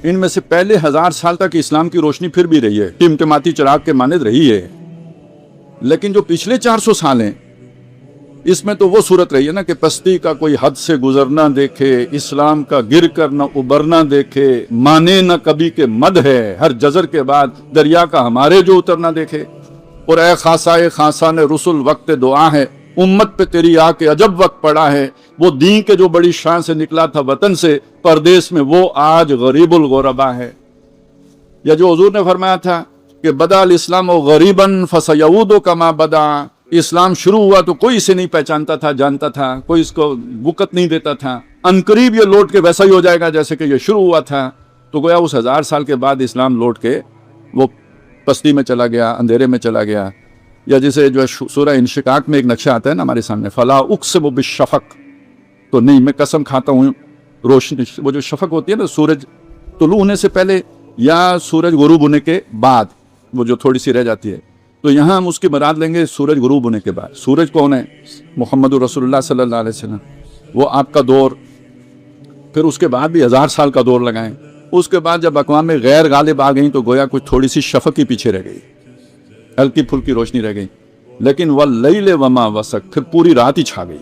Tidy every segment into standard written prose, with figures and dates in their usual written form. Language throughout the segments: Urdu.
ان میں سے پہلے 1000 سال تک اسلام کی روشنی پھر بھی رہی ہے، ٹمٹماتی چراغ کے مانند رہی ہے، لیکن جو پچھلے 400 سال ہیں اس میں تو وہ صورت رہی ہے نا کہ پستی کا کوئی حد سے گزرنا دیکھے، اسلام کا گر کر نہ ابھرنا دیکھے، مانے نہ کبھی کہ مد ہے ہر جزر کے بعد دریا کا ہمارے جو اترنا دیکھے، اور اے خاصائے خاصان رسول وقت دعا ہے، امت پہ تیری آ کے عجب وقت پڑا ہے، وہ دین کے جو بڑی شان سے نکلا تھا وطن سے پردیس میں، وہ آج غریب الغربا ہے۔ یا جو حضور نے فرمایا تھا کہ بدا الاسلام غریباً فسیعود کما بدا، اسلام شروع ہوا تو کوئی اسے نہیں پہچانتا تھا، جانتا تھا، کوئی اس کو وقت نہیں دیتا تھا، عنقریب یہ لوٹ کے ویسا ہی ہو جائے گا جیسے کہ یہ شروع ہوا تھا۔ تو گویا اس 1000 سال کے بعد اسلام لوٹ کے وہ پستی میں چلا گیا، اندھیرے میں چلا گیا۔ یا جسے جو ہے سورہ انشقاق میں ایک نقشہ آتا ہے نا ہمارے سامنے، فلا اقسم بالشفق، تو نہیں میں قسم کھاتا ہوں روشنی، وہ جو شفق ہوتی ہے نا سورج طلوع ہونے سے پہلے یا سورج غروب ہونے کے بعد، وہ جو تھوڑی سی رہ جاتی ہے، تو یہاں ہم اس کی مراد لیں گے سورج غروب ہونے کے بعد۔ سورج کون ہے؟ محمد رسول اللہ صلی اللہ علیہ وسلم، وہ آپ کا دور، پھر اس کے بعد بھی 1000 سال کا دور لگائیں، اس کے بعد جب اقوام غیر غالب آ گئیں تو گویا کچھ تھوڑی سی شفق ہی پیچھے رہ گئی، ہلکی پھلکی روشنی رہ گئی، لیکن واللیل وما وسق، پھر پوری رات ہی چھا گئی۔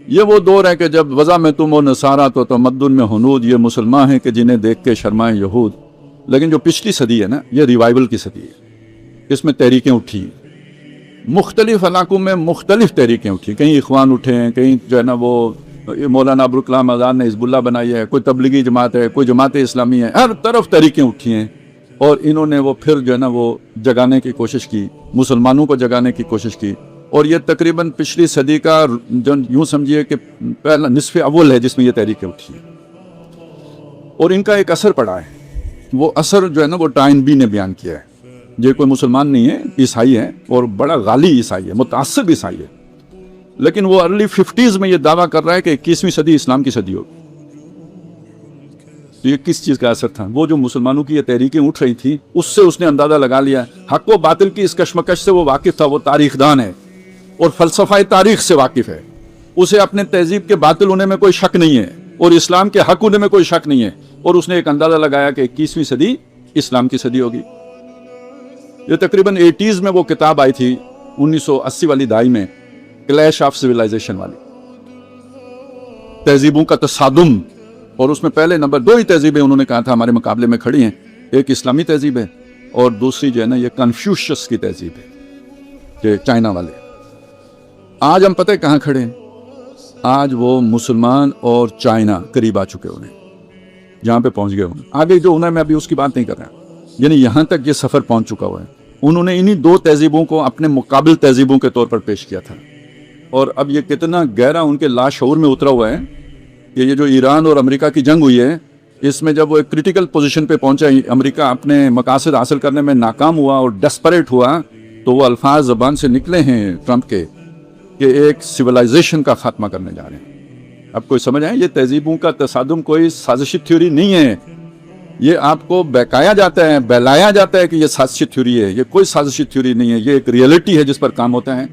یہ وہ دور ہے کہ جب وضع میں تم و نصارہ تو تمدن میں ہنود، یہ مسلمان ہیں کہ جنہیں دیکھ کے شرمائیں یہود۔ لیکن جو پچھلی صدی ہے نا، یہ ریوائول کی صدی ہے، اس میں تحریکیں اٹھی، مختلف علاقوں میں مختلف تحریکیں اٹھی، کہیں اخوان اٹھے ہیں، کہیں جو ہے نا وہ مولانا ابوالکلام آزاد نے حزب اللہ بنائی ہے، کوئی تبلیغی جماعت ہے، کوئی جماعت اسلامی ہے، ہر طرف تحریکیں اٹھی ہیں، اور انہوں نے وہ پھر جو ہے نا وہ جگانے کی کوشش کی، مسلمانوں کو جگانے کی کوشش کی۔ اور یہ تقریباً پچھلی صدی کا جو یوں سمجھیے کہ پہلا نصف اول ہے جس میں یہ تحریکیں اٹھی ہیں، اور ان کا ایک اثر پڑا ہے۔ وہ اثر جو ہے نا وہ ٹائن بی نے بیان کیا ہے۔ یہ کوئی مسلمان نہیں ہے، عیسائی ہے، اور بڑا غالی عیسائی ہے، متعصب عیسائی ہے، لیکن وہ ارلی 50s میں یہ دعویٰ کر رہا ہے کہ 21ویں صدی اسلام کی صدی ہوگی۔ تو یہ کس چیز کا اثر تھا؟ وہ جو مسلمانوں کی یہ تحریکیں اٹھ رہی تھی اس سے اس نے اندازہ لگا لیا، حق و باطل کی اس کشمکش سے وہ واقف تھا، وہ تاریخ دان ہے اور فلسفہ تاریخ سے واقف ہے، اسے اپنے تہذیب کے باطل ہونے میں کوئی شک نہیں ہے اور اسلام کے حق ہونے میں کوئی شک نہیں ہے، اور اس نے ایک اندازہ لگایا کہ 21ویں صدی اسلام کی صدی ہوگی۔ یہ تقریباً 80s میں وہ کتاب آئی تھی، 1980 والی دہائی میں، کلیش آف سویلائزیشن والی، تہذیبوں کا تصادم، اور اس میں پہلے نمبر 2 ہی تہذیبیں انہوں نے کہا تھا ہمارے مقابلے میں کھڑی ہیں، ایک اسلامی تہذیب ہے اور دوسری جو ہے نا یہ کنفیوشس کی تہذیب ہے، کہ چائنا والے۔ آج ہم پتہ ہے کہاں کھڑے ہیں؟ آج وہ مسلمان اور چائنا قریب آ چکے ہوئے ہیں، جہاں پہ پہنچ گئے ہوئے ہیں۔ آگے جو ہونا ہے میں ابھی اس کی بات نہیں کر رہا، یعنی یہاں تک یہ سفر پہنچ چکا ہوا ہے۔ انہوں نے انہی 2 تہذیبوں کو اپنے مقابل تہذیبوں کے طور پر پیش کیا تھا، اور اب یہ کتنا گہرا ان کے لاشعور میں اترا ہوا ہے کہ یہ جو ایران اور امریکہ کی جنگ ہوئی ہے، اس میں جب وہ ایک کریٹیکل پوزیشن پہ پہنچا، امریکہ اپنے مقاصد حاصل کرنے میں ناکام ہوا اور ڈیسپریٹ ہوا، تو وہ الفاظ زبان سے نکلے ہیں ٹرمپ کے کہ ایک سویلائزیشن کا خاتمہ کرنے جا رہے ہیں۔ اب کوئی سمجھ آئے، یہ تہذیبوں کا تصادم کوئی سازشی تھیوری نہیں ہے، یہ آپ کو بہکایا جاتا ہے، بہلایا جاتا ہے کہ یہ سازشی تھیوری ہے، یہ کوئی سازشی تھیوری نہیں ہے، یہ ایک ریئلٹی ہے جس پر کام ہوتا ہے،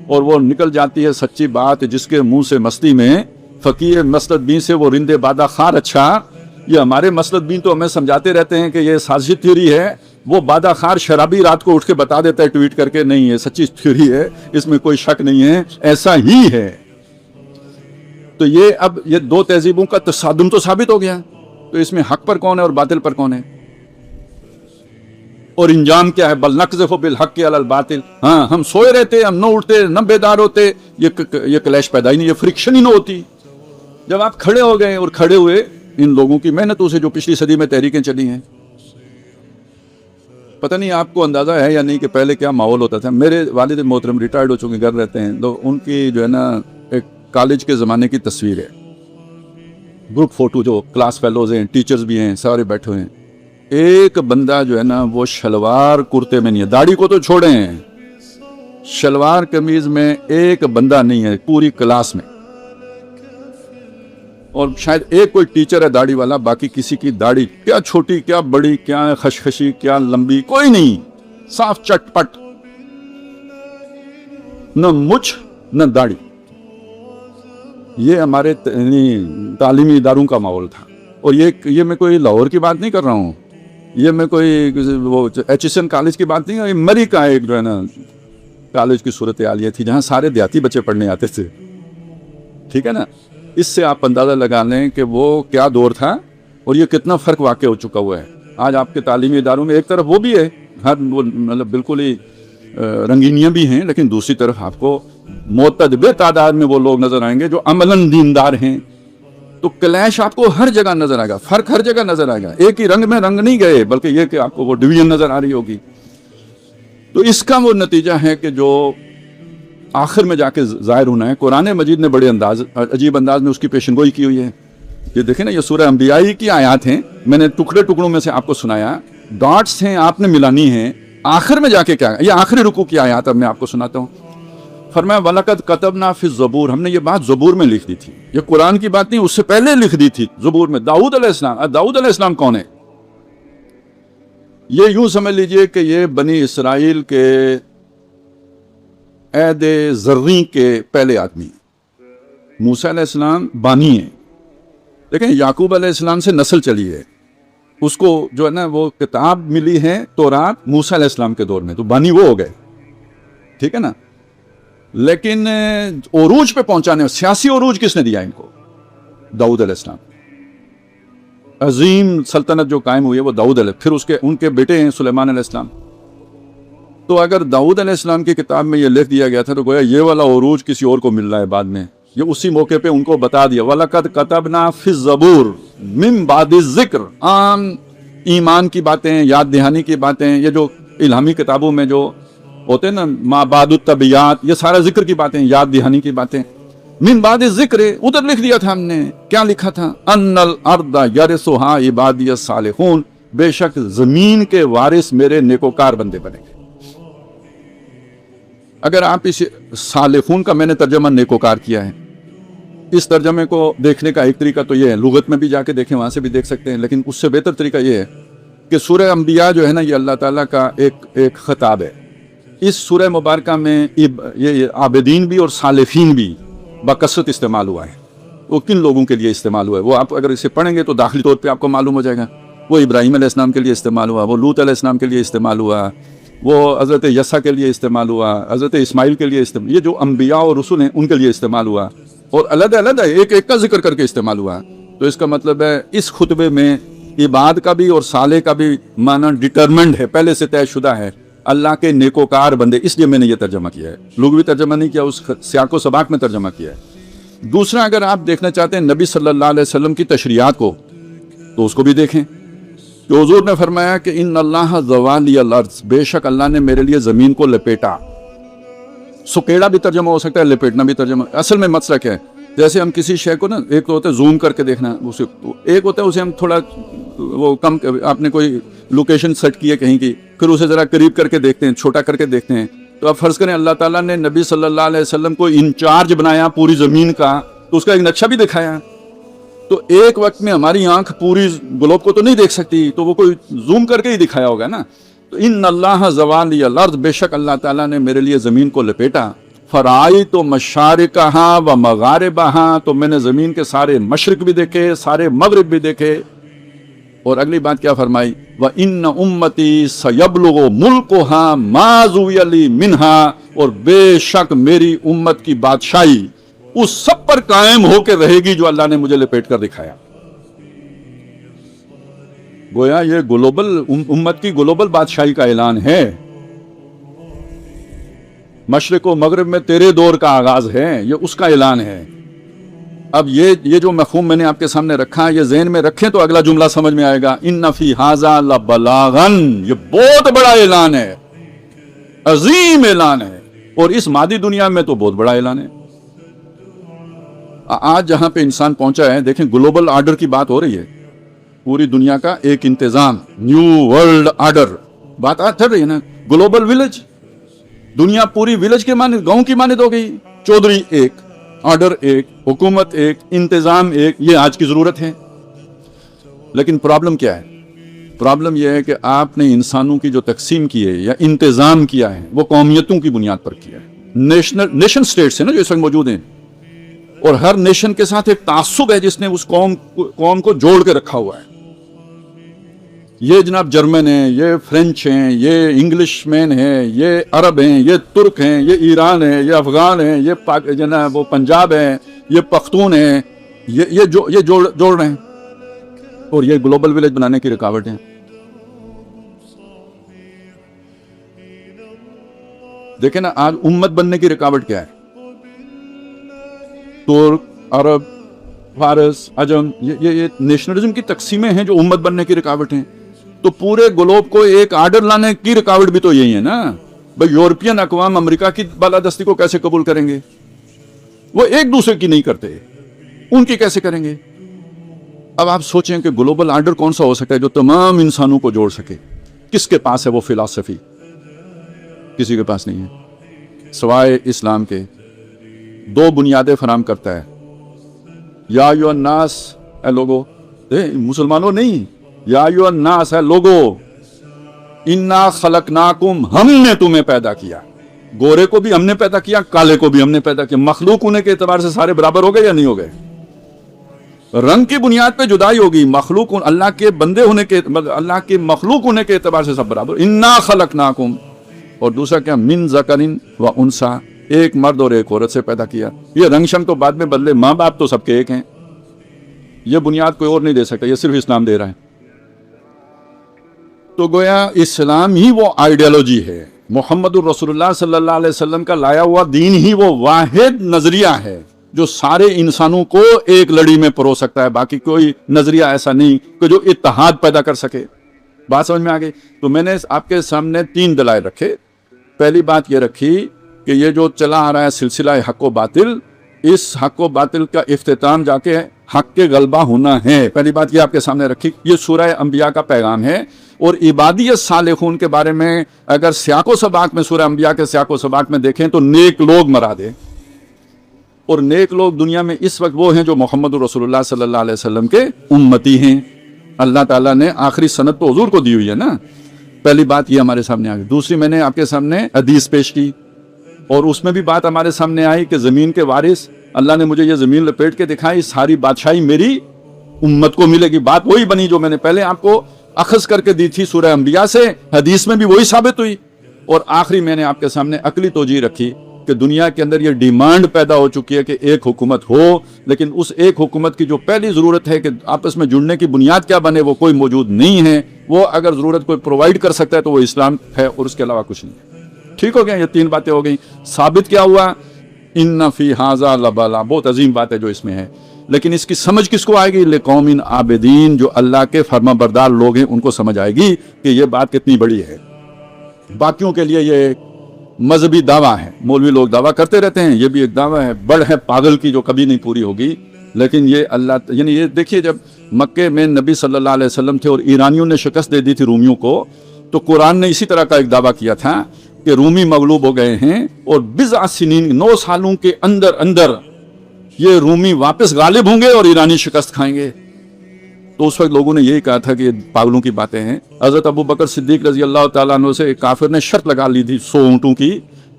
اور وہ نکل جاتی ہے سچی بات جس کے منہ سے مستی میں فقیر مسلط بین سے وہ رندے بادہ خار اچھا۔ یہ ہمارے مسلط بین تو ہمیں سمجھاتے رہتے ہیں کہ یہ سازشی تھیوری ہے، وہ بادہ خار شرابی رات کو اٹھ کے بتا دیتا ہے ٹویٹ کر کے، نہیں یہ سچی تھیوری ہے، اس میں کوئی شک نہیں ہے، ایسا ہی ہے۔ تو یہ اب یہ 2 تہذیبوں کا تصادم تو ثابت ہو گیا، تو اس میں حق پر کون ہے اور باطل پر کون ہے، اور انجام کیا ہے؟ بل نقذف بالحق علی الباطل۔ ہاں، ہم سوئے رہتے، ہم نہ اٹھتے، نہ بیدار ہوتے، یہ کلیش پیدا ہی نہیں، یہ فرکشن ہی نہ ہوتی۔ جب آپ کھڑے ہو گئے اور کھڑے ہوئے ان لوگوں کی محنتوں سے جو پچھلی صدی میں تحریکیں چلی ہیں، پتہ نہیں آپ کو اندازہ ہے یا نہیں کہ پہلے کیا ماحول ہوتا تھا۔ میرے والد محترم ریٹائرڈ ہو چکے، گھر رہتے ہیں، تو ان کی جو ہے نا ایک کالج کے زمانے کی تصویر ہے، گروپ فوٹو، جو کلاس فیلوز ہیں، ٹیچرز بھی ہیں، سارے بیٹھے ہوئے ہیں۔ ایک بندہ جو ہے نا وہ شلوار کرتے میں نہیں ہے، داڑھی کو تو چھوڑیں، شلوار قمیض میں ایک بندہ نہیں ہے پوری کلاس میں، اور شاید ایک کوئی ٹیچر ہے داڑھی والا، باقی کسی کی داڑھی کیا چھوٹی، کیا بڑی، کیا خشخشی، کیا لمبی، کوئی نہیں، صاف چٹ پٹ، نہ مچھ نہ داڑھی۔ یہ ہمارے تعلیمی اداروں کا ماحول تھا، اور یہ میں کوئی لاہور کی بات نہیں کر رہا ہوں، یہ میں کوئی وہ ایچ ایس این کالج کی بات نہیں کر رہا، یہ مری کا ایک جو ہے نا کالج کی صورتحال یہ تھی جہاں سارے دیہاتی بچے پڑھنے آتے تھے، ٹھیک ہے نا. اس سے آپ اندازہ لگا لیں کہ وہ کیا دور تھا اور یہ کتنا فرق واقع ہو چکا ہوا ہے. آج آپ کے تعلیمی اداروں میں ایک طرف وہ بھی ہے، ہر وہ مطلب بالکل ہی رنگینیاں بھی ہیں، لیکن دوسری طرف آپ کو معتدب تعداد میں وہ لوگ نظر آئیں گے جو عملاً دیندار ہیں. تو کلیش آپ کو ہر جگہ نظر آئے گا، فرق ہر جگہ نظر آئے گا. ایک ہی رنگ میں رنگ نہیں گئے، بلکہ یہ کہ آپ کو وہ ڈویژن نظر آ رہی ہوگی. تو اس کا وہ نتیجہ ہے کہ جو آخر میں جا کے ظاہر ہونا ہے. قرآن مجید نے بڑے عجیب انداز میں اس کی پیشن گوئی کی ہوئی ہے. یہ دیکھیں نا، یہ سورہ انبیاء کی آیات ہیں، میں نے ٹکڑوں میں سے آپ کو سنایا، ڈاٹس ہیں آپ نے ملانی ہیں. آخر میں جا کے کیا، یہ آخری رکوع کی آیات اب میں آپ کو سناتا ہوں. فرمایا وَلَقَدْ كَتَبْنَا فِي الزَّبُورِ، ہم نے یہ بات زبور میں لکھ دی تھی. یہ قرآن کی بات نہیں، اس سے پہلے لکھ دی تھی زبور میں. داؤد علیہ السلام، داؤد علیہ السلام کون ہے؟ یہ یوں سمجھ لیجئے کہ یہ بنی اسرائیل کے عہد زرعی کے پہلے آدمی. موسیٰ علیہ السلام بانی ہیں، دیکھیں یعقوب علیہ السلام سے نسل چلی ہے، اس کو جو ہے نا وہ کتاب ملی ہے تورات موسیٰ علیہ السلام کے دور میں، تو بانی وہ ہو گئے، ٹھیک ہے نا. لیکن عروج پہ پہنچانے، سیاسی عروج کس نے دیا ان کو؟ داؤد علیہ السلام. عظیم سلطنت جو قائم ہوئی ہے وہ داؤد علیہ، پھر ان کے بیٹے ہیں سلیمان علیہ السلام. تو اگر داؤد علیہ السلام کی کتاب میں یہ لکھ دیا گیا تھا تو گویا یہ والا عروج کسی اور کو مل رہا ہے بعد میں. یہ اسی موقع پہ ان کو بتا دیا وَلَقَدْ كَتَبْنَا فِي الزَّبُورِ مِن بَعْدِ الذِّكْرِ. عام ایمان کی باتیں، یاد دہانی کی باتیں، یہ جو الہامی کتابوں میں جو ہوتے ہیں نا ما بعد الطبیات، یہ سارا ذکر کی باتیں، یاد دہانی کی باتیں. من بعد الذکر ادھر لکھ دیا تھا ہم نے. کیا لکھا تھا؟ ان الارض یرثها عبادی الصالحون، بے شک زمین کے وارث میرے نیکوکار بندے بنیں گے. اگر آپ اس صالحون کا میں نے ترجمہ نیکوکار کیا ہے، اس ترجمے کو دیکھنے کا ایک طریقہ تو یہ ہے، لغت میں بھی جا کے دیکھیں، وہاں سے بھی دیکھ سکتے ہیں، لیکن اس سے بہتر طریقہ یہ ہے کہ سورہ انبیاء جو ہے نا یہ اللہ تعالیٰ کا ایک خطاب ہے. اس سورہ مبارکہ میں یہ عابدین بھی اور صالحین بھی بکثرت استعمال ہوا ہے. وہ کن لوگوں کے لیے استعمال ہوا ہے وہ آپ اگر اسے پڑھیں گے تو داخلی طور پہ آپ کو معلوم ہو جائے گا. وہ ابراہیم علیہ السلام کے لیے استعمال ہوا، وہ لوط علیہ السلام کے لیے استعمال ہوا، وہ حضرت یسع کے لیے استعمال ہوا، حضرت اسماعیل کے لیے استعمال، یہ جو انبیاء اور رسول ہیں ان کے لیے استعمال ہوا، اور علیحدہ ایک ایک کا ذکر کر کے استعمال ہوا. تو اس کا مطلب ہے اس خطبے میں عباد کا بھی اور صالح کا بھی معنی ڈٹرمنڈ ہے، پہلے سے طے شدہ ہے، اللہ کے نیکوکار بندے. اس لیے میں نے یہ ترجمہ کیا ہے، لغوی ترجمہ نہیں کیا، اس سیاق و سباق میں ترجمہ کیا ہے. دوسرا، اگر آپ دیکھنا چاہتے ہیں نبی صلی اللہ علیہ وسلم کی تشریعات کو تو اس کو بھی دیکھیں. تو حضور نے فرمایا کہ ان اللہ زوالی الارض، بے شک اللہ نے میرے لیے زمین کو لپیٹا. سکیڑا بھی ترجمہ ہو سکتا ہے، لپیٹنا بھی ترجمہ. اصل میں مسئلہ کیا ہے، جیسے ہم کسی شے کو نا، ایک تو ہوتا ہے زوم کر کے دیکھنا، ایک ہوتا ہے اسے ہم تھوڑا وہ کم، آپ نے کوئی لوکیشن سیٹ کی ہے کہیں کی، پھر اسے ذرا قریب کر کے دیکھتے ہیں، چھوٹا کر کے دیکھتے ہیں. تو آپ فرض کریں اللہ تعالیٰ نے نبی صلی اللہ علیہ وسلم کو انچارج بنایا پوری زمین کا، تو اس کا ایک نقشہ بھی دکھایا. تو ایک وقت میں ہماری آنکھ پوری گلوب کو تو نہیں دیکھ سکتی، تو وہ کوئی زوم کر کے ہی دکھایا ہوگا نا. تو ان اللہ زوالی الارض، بے شک اللہ تعالیٰ نے میرے لیے زمین کو لپیٹا. فرائیت مشارقہا و مغاربہا، تو میں نے زمین کے سارے مشرق بھی دیکھے، سارے مغرب بھی دیکھے. اور اگلی بات کیا فرمائی؟ وَإِنَّ أُمَّتِي سَيَبْلُغُ مُلْكُهَا مَا زُوِيَ لِي مِنْهَا، اور بے شک میری امت کی بادشاہی اس سب پر قائم ہو کے رہے گی جو اللہ نے مجھے لپیٹ کر دکھایا. گویا یہ گلوبل امت کی گلوبل بادشاہی کا اعلان ہے. مشرق و مغرب میں تیرے دور کا آغاز ہے، یہ اس کا اعلان ہے. اب یہ جو مفہوم میں نے آپ کے سامنے رکھا، یہ ذہن میں رکھیں تو اگلا جملہ سمجھ میں آئے گا. ان فی ھذا لبلاغن، یہ بہت بڑا اعلان ہے، عظیم اعلان ہے، اور اس مادی دنیا میں تو بہت بڑا اعلان ہے. آج جہاں پہ انسان پہنچا ہے، دیکھیں گلوبل آرڈر کی بات ہو رہی ہے، پوری دنیا کا ایک انتظام، نیو ورلڈ آرڈر بات آج چل رہی ہے نا. گلوبل ولیج، دنیا پوری ولیج کے مانند، گاؤں کی مانند ہو گئی. چودھری ایک، آرڈر ایک، حکومت ایک، انتظام ایک، یہ آج کی ضرورت ہے. لیکن پرابلم کیا ہے؟ پرابلم یہ ہے کہ آپ نے انسانوں کی جو تقسیم کی ہے یا انتظام کیا ہے وہ قومیتوں کی بنیاد پر کیا ہے. نیشن سٹیٹس ہیں نا جو اس وقت موجود ہیں، اور ہر نیشن کے ساتھ ایک تعصب ہے جس نے اس قوم کو جوڑ کے رکھا ہوا ہے. یہ جناب جرمن ہیں، یہ فرینچ ہیں، یہ انگلش مین ہیں، یہ عرب ہیں، یہ ترک ہیں، یہ ایران ہیں، یہ افغان ہیں، یہ جناب وہ پنجاب ہیں، یہ پختون ہیں، یہ جوڑ رہے ہیں، اور یہ گلوبل ولیج بنانے کی رکاوٹ ہیں. دیکھیں نا آج امت بننے کی رکاوٹ کیا ہے؟ ترک، عرب، فارس، عجم، یہ نیشنلزم کی تقسیمیں ہیں جو امت بننے کی رکاوٹ ہیں. تو پورے گلوب کو ایک آرڈر لانے کی رکاوٹ بھی تو یہی ہے نا بھائی. یورپین اقوام امریکہ کی بالادستی کو کیسے قبول کریں گے؟ وہ ایک دوسرے کی نہیں کرتے، ان کی کیسے کریں گے؟ اب آپ سوچیں کہ گلوبل آرڈر کون سا ہو سکتا ہے جو تمام انسانوں کو جوڑ سکے؟ کس کے پاس ہے وہ فلسفی؟ کسی کے پاس نہیں ہے سوائے اسلام کے. دو بنیادیں فراہم کرتا ہے. یا ایھا الناس، اے لوگو، مسلمانوں نہیں، یا ایھا الناس، اے لوگو، انا خلقناکم، ہم نے تمہیں پیدا کیا. گورے کو بھی ہم نے پیدا کیا، کالے کو بھی ہم نے پیدا کیا. مخلوق ہونے کے اعتبار سے سارے برابر ہو گئے یا نہیں ہو گئے؟ رنگ کی بنیاد پہ جدائی ہوگی. مخلوق اللہ کے بندے ہونے کے، اللہ کے مخلوق ہونے کے اعتبار سے سب برابر. انا خلقناکم، اور دوسرا کیا؟ من ذکر و انثی، ایک مرد اور ایک عورت سے پیدا کیا. یہ رنگ شنگ تو بعد میں بدلے، ماں باپ تو سب کے ایک ہیں. یہ بنیاد کوئی اور نہیں دے سکتا، یہ صرف اسلام دے رہا ہے. تو گویا اسلام ہی وہ آئیڈیالوجی ہے، محمد الرسول اللہ صلی اللہ علیہ وسلم کا لایا ہوا دین ہی وہ واحد نظریہ ہے جو سارے انسانوں کو ایک لڑی میں پرو سکتا ہے. باقی کوئی نظریہ ایسا نہیں کہ جو اتحاد پیدا کر سکے. بات سمجھ میں آ گئی؟ تو میں نے آپ کے سامنے 3 دلائل رکھے. پہلی بات یہ رکھی کہ یہ جو چلا آ رہا ہے سلسلہ حق و باطل، اس حق و باطل کا اختتام جا کے حق کے غلبہ ہونا ہے. پہلی بات یہ آپ کے سامنے رکھی. یہ سورہ انبیاء کا پیغام ہے. اور عبادیت صالحون کے بارے میں اگر سیاق و سباق میں سورہ انبیاء کے سیاق و سباق میں دیکھیں تو نیک لوگ مراد ہیں. اور نیک لوگ دنیا میں اس وقت وہ ہیں جو محمد رسول اللہ صلی اللہ علیہ وسلم کے امتی ہیں. اللہ تعالیٰ نے آخری سند تو حضور کو دی ہوئی ہے نا. پہلی بات یہ ہمارے سامنے آ گئی. دوسری میں نے آپ کے سامنے حدیث پیش کی، اور اس میں بھی بات ہمارے سامنے آئی کہ زمین کے وارث، اللہ نے مجھے یہ زمین لپیٹ کے دکھائی، ساری بادشاہی میری امت کو ملے گی. بات وہی بنی جو میں نے پہلے آپ کو اخذ کر کے دی تھی سورہ انبیاء سے، حدیث میں بھی وہی ثابت ہوئی. اور آخری میں نے آپ کے سامنے عقلی توجیہ رکھی کہ دنیا کے اندر یہ ڈیمانڈ پیدا ہو چکی ہے کہ ایک حکومت ہو، لیکن اس ایک حکومت کی جو پہلی ضرورت ہے کہ آپس میں جڑنے کی بنیاد کیا بنے وہ کوئی موجود نہیں ہے. وہ اگر ضرورت کوئی پرووائڈ کر سکتا ہے تو وہ اسلام ہے، اور اس کے علاوہ کچھ نہیں. ٹھیک ہو گیا؟ یہ 3 باتیں ہو گئیں. ثابت کیا ہوا؟ ان فی ھذا لبلا، بہت عظیم بات ہے جو اس میں ہے. لیکن اس کی سمجھ کس کو آئے گی؟ لقوم عابدین، جو اللہ کے فرما بردار لوگ ہیں ان کو سمجھ آئے گی کہ یہ بات کتنی بڑی ہے. باقیوں کے لیے یہ مذہبی دعویٰ ہے، مولوی لوگ دعویٰ کرتے رہتے ہیں، یہ بھی ایک دعویٰ ہے، بڑھ ہے پاگل کی جو کبھی نہیں پوری ہوگی. لیکن یہ اللہ، یعنی یہ دیکھیے جب مکے میں نبی صلی اللہ علیہ وسلم تھے اور ایرانیوں نے شکست دے دی تھی رومیوں کو، تو قرآن نے اسی طرح کا ایک دعویٰ کیا تھا کہ رومی مغلوب ہو گئے ہیں، اور بضع سنین، 9 سالوں کے اندر یہ رومی واپس غالب ہوں گے اور ایرانی شکست کھائیں گے. تو اس وقت لوگوں نے یہی کہا تھا کہ یہ پاگلوں کی باتیں ہیں. حضرت ابو بکر صدیق رضی اللہ تعالیٰ عنہ سے ایک کافر نے شرط لگا لی تھی 100 اونٹوں کی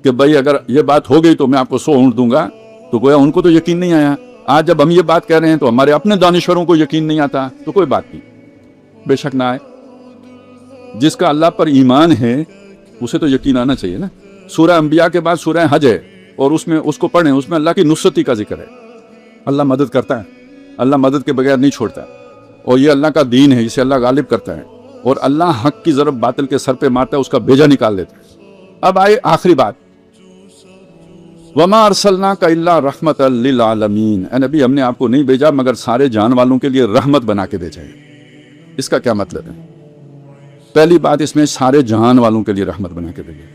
کہ بھائی اگر یہ بات ہو گئی تو میں آپ کو 100 اونٹ دوں گا. تو گویا ان کو تو یقین نہیں آیا. آج جب ہم یہ بات کہہ رہے ہیں تو ہمارے اپنے دانشوروں کو یقین نہیں آتا. تو کوئی بات نہیں، بے شک نہ آئے. جس کا اللہ پر ایمان ہے اسے تو یقین آنا چاہیے نا. سورہ انبیاء کے بعد سورہ حج ہے، اور اس میں اس کو پڑھیں، اس میں اللہ کی نصرتی کا ذکر ہے. اللہ مدد کرتا ہے، اللہ مدد کے بغیر نہیں چھوڑتا، اور یہ اللہ کا دین ہے، اسے اللہ غالب کرتا ہے. اور اللہ حق کی ضرب باطل کے سر پہ مارتا ہے، اس کا بیجا نکال دیتا ہے. اب آئے آخری بات، وَمَا أَرْسَلْنَاكَ إِلَّا رَحْمَةً لِّلْعَالَمِينَ، اے نبی ہم نے آپ کو نہیں بھیجا مگر سارے جان والوں کے لیے رحمت بنا کے بھیجا ہے. اس کا کیا مطلب ہے؟ پہلی بات اس میں سارے جہان والوں کے لیے رحمت بنا کے بھیجا.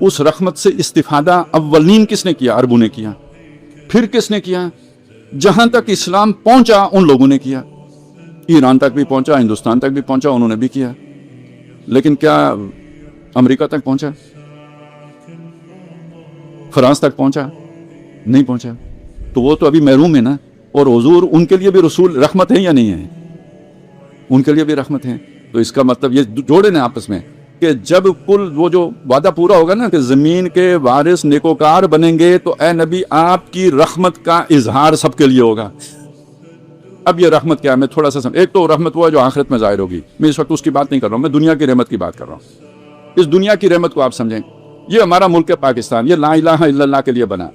اس رحمت سے استفادہ اولین کس نے کیا؟ عربوں نے کیا. پھر کس نے کیا؟ جہاں تک اسلام پہنچا ان لوگوں نے کیا. ایران تک بھی پہنچا، ہندوستان تک بھی پہنچا، انہوں نے بھی کیا. لیکن کیا امریکہ تک پہنچا؟ فرانس تک پہنچا؟ نہیں پہنچا. تو وہ تو ابھی محروم ہے نا. اور حضور ان کے لیے بھی رسول رحمت ہے یا نہیں ہے؟ ان کے لیے بھی رحمت ہے. تو اس کا مطلب یہ جوڑے نا آپس میں کہ جب کل وہ جو وعدہ پورا ہوگا نا کہ زمین کے وارث نیکوکار بنیں گے تو اے نبی آپ کی رحمت کا اظہار سب کے لیے ہوگا. اب یہ رحمت کیا ہے میں تھوڑا سا ایک تو رحمت وہ ہے جو آخرت میں ظاہر ہوگی, میں اس وقت اس کی بات نہیں کر رہا ہوں, میں دنیا کی رحمت کی بات کر رہا ہوں. اس دنیا کی رحمت کو آپ سمجھیں, یہ ہمارا ملک ہے پاکستان, یہ لا الہ الا اللہ کے لیے بنا.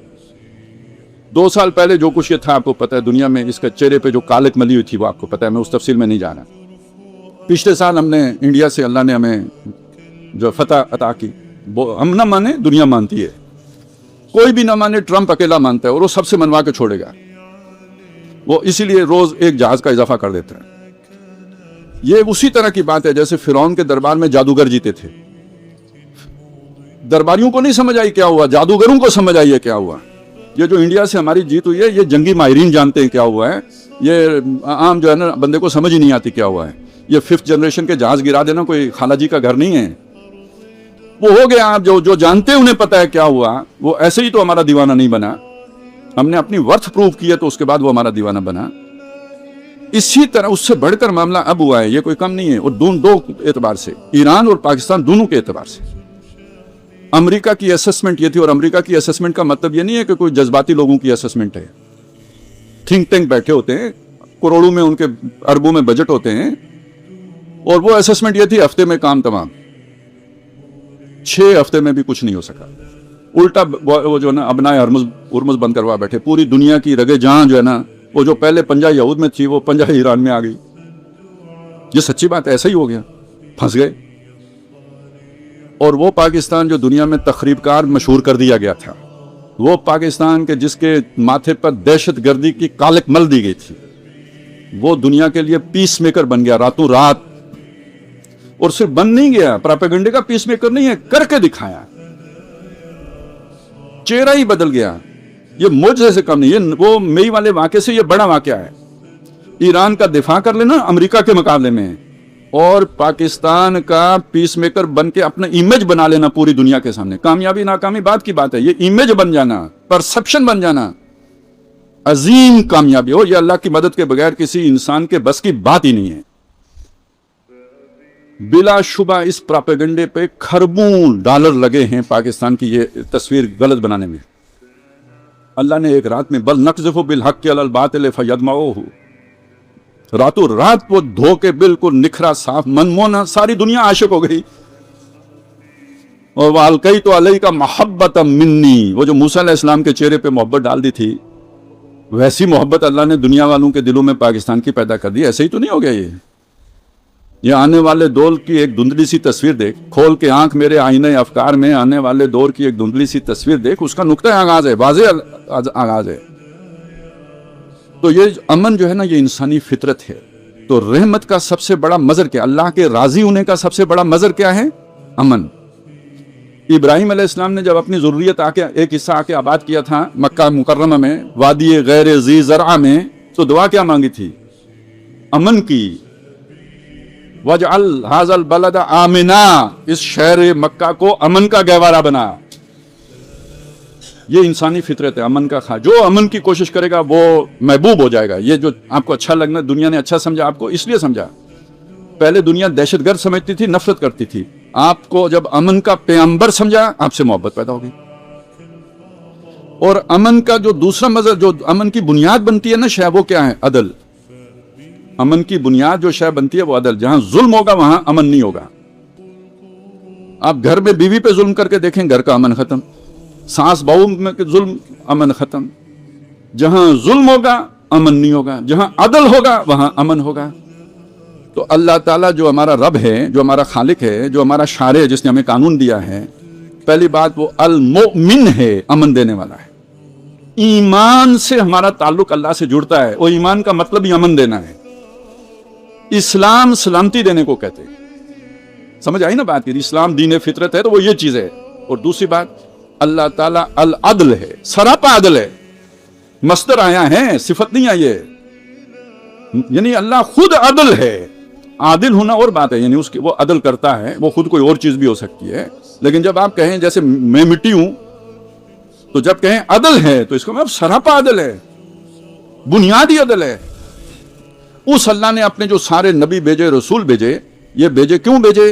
2 سال پہلے جو کچھ یہ تھا آپ کو پتہ ہے, دنیا میں اس کا چہرے پہ جو کالک ملی ہوئی تھی وہ آپ کو پتہ ہے, میں اس تفصیل میں نہیں جا رہا. پچھلے سال ہم نے انڈیا سے اللہ نے ہمیں جو فتح عطا کی, ہم نہ مانے دنیا مانتی ہے, کوئی بھی نہ مانے ٹرمپ اکیلا مانتا ہے اور وہ سب سے منوا کے چھوڑے گا, وہ اسی لیے روز ایک جہاز کا اضافہ کر دیتا ہے. یہ اسی طرح کی بات ہے جیسے فرعون کے دربار میں جادوگر جیتے تھے, درباریوں کو نہیں سمجھ آئی کیا ہوا, جادوگروں کو سمجھ آئی ہے کیا ہوا. یہ جو انڈیا سے ہماری جیت ہوئی ہے یہ جنگی ماہرین جانتے ہیں کیا ہوا ہے, یہ عام جو ہے نا بندے کو سمجھ ہی نہیں آتی کیا ہوا ہے. یہ 5th جنریشن کے جہاز گرا دینا کوئی خالہ جی کا گھر نہیں ہے, وہ ہو گیا. آپ جو جانتے ہیں انہیں پتا ہے کیا ہوا, وہ ایسے ہی تو ہمارا دیوانہ نہیں بنا, ہم نے اپنی ورتھ پروو کی ہے تو اس کے بعد وہ ہمارا دیوانہ بنا. اسی طرح اس سے بڑھ کر معاملہ اب ہوا ہے, یہ کوئی کم نہیں ہے, اور دو اعتبار سے, ایران اور پاکستان دونوں کے اعتبار سے. امریکہ کی اسسمنٹ یہ تھی, اور امریکہ کی اسسمنٹ کا مطلب یہ نہیں ہے کہ کوئی جذباتی لوگوں کی اسسمنٹ ہے. تھنک ٹینک بیٹھے ہوتے ہیں, کروڑوں میں ان کے اربوں میں بجٹ ہوتے ہیں, اور وہ اسسمنٹ یہ تھی ہفتے میں کام تمام. 6 ہفتے میں بھی کچھ نہیں ہو سکا. الٹا وہ جو نا ابنائے ہرمز بند کروا بیٹھے, پوری دنیا کی رگے جہاں جو ہے نا وہ جو پہلے پنجہ یہود میں تھی وہ پنجہ ایران میں آ گئی. یہ سچی بات ہے, ایسا ہی ہو گیا, پھنس گئے. اور وہ پاکستان جو دنیا میں تخریب کار مشہور کر دیا گیا تھا, وہ پاکستان کے جس کے ماتھے پر دہشت گردی کی کالک مل دی گئی تھی, وہ دنیا کے لیے پیس میکر بن گیا راتوں رات. اور صرف بن نہیں گیا, پراپیگنڈے کا پیس میکر نہیں ہے, کر کے دکھایا, چہرہ ہی بدل گیا. یہ معجزے سے کم نہیں, یہ وہ مئی والے واقعے سے یہ بڑا واقعہ ہے. ایران کا دفاع کر لینا امریکہ کے مقابلے میں, اور پاکستان کا پیس میکر بن کے اپنا امیج بنا لینا پوری دنیا کے سامنے. کامیابی ناکامی بات کی بات ہے, یہ امیج بن جانا, پرسپشن بن جانا, عظیم کامیابی ہو. یہ اللہ کی مدد کے بغیر کسی انسان کے بس کی بات ہی نہیں ہے. بلا شبہ اس پراپیگنڈے پہ کھربوں ڈالر لگے ہیں پاکستان کی یہ تصویر غلط بنانے میں. اللہ نے ایک رات میں بل نقذف بالحق علی الباطل فیدمغہ, راتوں رات وہ دھو کے بالکل نکھرا صاف منمونا, ساری دنیا عاشق ہو گئی. اور وَأَلْقَيْتُ عَلَيْكَ مَحَبَّةً مِّنِّي, وہ جو موسیٰ علیہ السلام کے چہرے پہ محبت ڈال دی تھی, ویسی محبت اللہ نے دنیا والوں کے دلوں میں پاکستان کی پیدا کر دی. ایسے ہی تو نہیں ہو گیا. یہ آنے والے دور کی ایک دھندلی سی تصویر دیکھ, کھول کے آنکھ میرے آئینے افکار میں, آنے والے دور کی ایک دھندلی سی تصویر دیکھ, اس کا نقطہ آغاز ہے, واضح آغاز ہے. تو یہ امن جو ہے نا یہ انسانی فطرت ہے. تو رحمت کا سب سے بڑا مظہر کیا, اللہ کے راضی ہونے کا سب سے بڑا مظہر کیا ہے, امن. ابراہیم علیہ السلام نے جب اپنی ضروریت ایک حصہ آ کے آباد کیا تھا مکہ مکرمہ میں, وادی غیر ذی زرع میں, تو دعا کیا مانگی تھی, امن کی. وَجْعَلْ هَذَا الْبَلَدَ آمِنًا, اس شہر مکہ کو امن کا گہوارہ بنا. یہ انسانی فطرت ہے, امن کا جو امن کی کوشش کرے گا وہ محبوب ہو جائے گا. یہ جو آپ کو اچھا لگنا, دنیا نے اچھا سمجھا آپ کو, اس لیے سمجھا. پہلے دنیا دہشت گرد سمجھتی تھی, نفرت کرتی تھی. آپ کو جب امن کا پیغمبر سمجھا, آپ سے محبت پیدا ہوگی. اور امن کا جو دوسرا مظہر, جو امن کی بنیاد بنتی ہے نا شے, وہ کیا ہے, عدل. امن کی بنیاد جو شے بنتی ہے وہ عدل. جہاں ظلم ہوگا وہاں امن نہیں ہوگا. آپ گھر میں بیوی پہ ظلم کر کے دیکھیں, گھر کا امن ختم. ساس بہو میں ظلم, امن ختم. جہاں ظلم ہوگا امن نہیں ہوگا, جہاں عدل ہوگا وہاں امن ہوگا. تو اللہ تعالیٰ جو ہمارا رب ہے, جو ہمارا خالق ہے, جو ہمارا شارع ہے, جس نے ہمیں قانون دیا ہے, پہلی بات وہ المؤمن ہے, امن دینے والا ہے. ایمان سے ہمارا تعلق اللہ سے جڑتا ہے, اور ایمان کا مطلب ہی امن دینا ہے. اسلام سلامتی دینے کو کہتے ہیں. سمجھ آئی نا بات کی, اسلام دین فطرت ہے تو وہ یہ چیز ہے. اور دوسری بات, اللہ تعالیٰ العدل ہے, سراپا عدل ہے. مصدر آیا ہے, صفت نہیں آئی ہے. یعنی اللہ خود عدل ہے. عادل ہونا اور بات ہے, یعنی اس کی وہ عدل کرتا ہے, وہ خود کوئی اور چیز بھی ہو سکتی ہے. لیکن جب آپ کہیں جیسے میں مٹی ہوں, تو جب کہیں عدل ہے تو اس کو مطلب سراپا عدل ہے, بنیادی عدل ہے. اس اللہ نے اپنے جو سارے نبی بھیجے, رسول بھیجے, یہ بھیجے کیوں بھیجے,